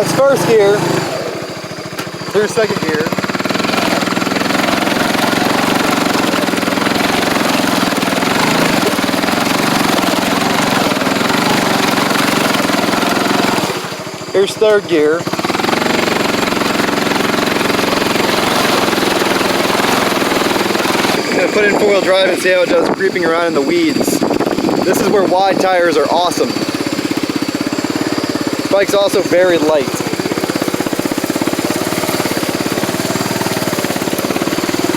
That's first gear. Here's second gear. Here's third gear. I'm gonna put in four-wheel drive and see how it does creeping around in the weeds. This is where wide tires are awesome. This bike's also very light.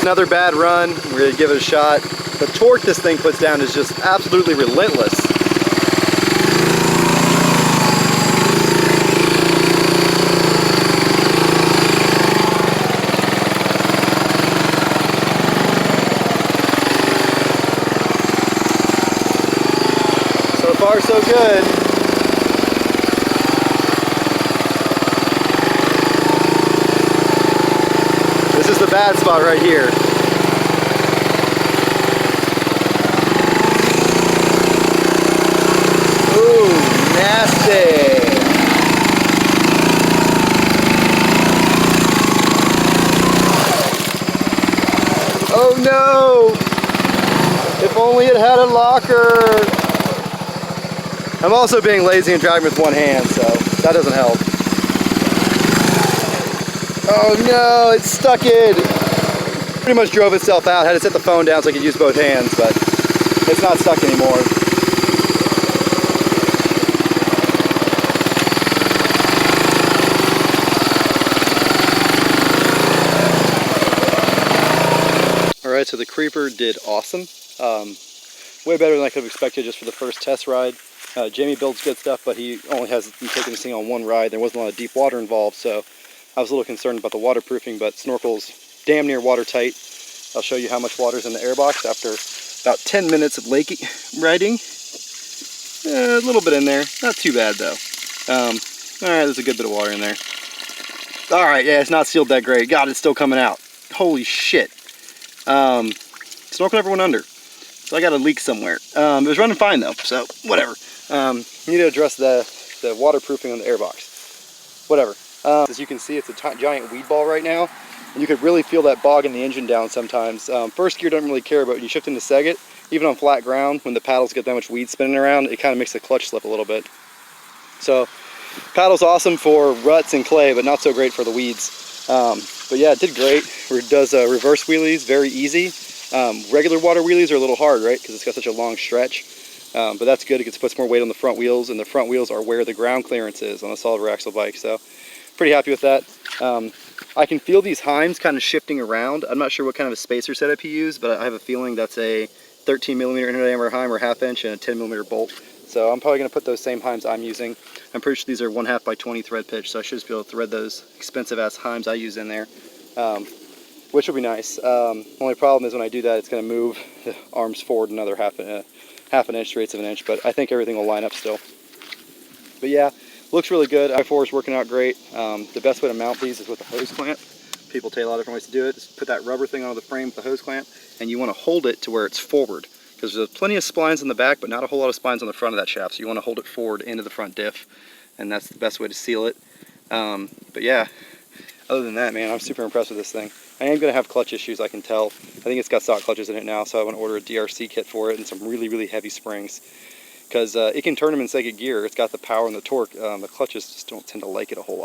Another bad run, we're gonna give it a shot. The torque this thing puts down is just absolutely relentless. So far, so good. This is the bad spot right here. Ooh, nasty. Oh no! If only it had a locker. I'm also being lazy and driving with one hand, so that doesn't help. Oh no, it's stuck it. Pretty much drove itself out. Had to set the phone down so I could use both hands, but it's not stuck anymore. Alright, so the creeper did awesome. Way better than I could have expected just for the first test ride. Jamie builds good stuff, but he only has taken this thing on one ride. There wasn't a lot of deep water involved, so I was a little concerned about the waterproofing, but snorkel's damn near watertight. I'll show you how much water's in the airbox after about 10 minutes of lake riding. A little bit in there, not too bad though. Alright, there's a good bit of water in there. Alright, yeah, it's not sealed that great. God, it's still coming out. Holy shit. Snorkel never went under, so I got a leak somewhere. It was running fine though, so whatever. Need to address the waterproofing on the airbox. Whatever. As you can see, it's a giant weed ball right now, and you could really feel that bogging the engine down sometimes. First gear doesn't really care, but when you shift into second, even on flat ground, when the paddles get that much weed spinning around, it kind of makes the clutch slip a little bit. So, paddle's awesome for ruts and clay, but not so great for the weeds. But yeah, it did great. It does reverse wheelies very easy. Regular water wheelies are a little hard, right? Because it's got such a long stretch. But that's good. It gets puts more weight on the front wheels, and the front wheels are where the ground clearance is on a solid rear axle bike. So, pretty happy with that. I can feel these heims kind of shifting around. I'm not sure what kind of a spacer setup you use, but I have a feeling that's a 13mm inner diameter heim or 1/2 inch and a 10mm bolt. So I'm probably going to put those same heims I'm using. I'm pretty sure these are 1/2 by 20 thread pitch, so I should just be able to thread those expensive ass heims I use in there, which will be nice. Only problem is when I do that, it's going to move the arms forward another half an inch, 3/8 of an inch, but I think everything will line up still. But yeah, looks really good. I4 is working out great. The best way to mount these is with a hose clamp. People tell you a lot of different ways to do it. Just put that rubber thing on the frame with the hose clamp, and you want to hold it to where it's forward, because there's plenty of splines in the back, but not a whole lot of splines on the front of that shaft. So you want to hold it forward into the front diff, and that's the best way to seal it. But yeah, other than that, man, I'm super impressed with this thing. I am going to have clutch issues, I can tell. I think it's got stock clutches in it now, so I want to order a DRC kit for it and some really, really heavy springs. Because it can turn them in second gear. It's got the power and the torque. The clutches just don't tend to like it a whole lot.